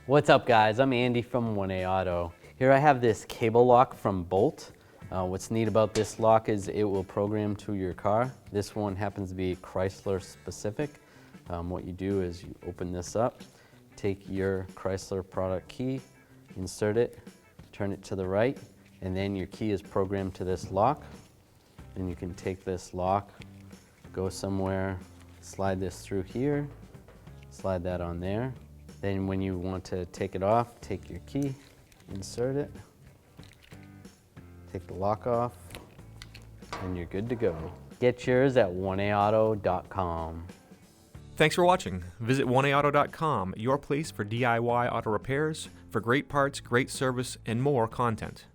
What's up guys, I'm Andy from 1A Auto. Here I have this cable lock from Bolt. What's neat about this lock is it will program to your car. This one happens to be Chrysler specific. What you do is you open this up, take your Chrysler product key, insert it, turn it to the right, and then your key is programmed to this lock. And you can take this lock, go somewhere, slide this through here, slide that on there. Then when you want to take it off, take your key, insert it, take the lock off, and you're good to go. Get yours at 1aauto.com. Thanks for watching. Visit 1aauto.com, your place for DIY auto repairs, for great parts, great service, and more content.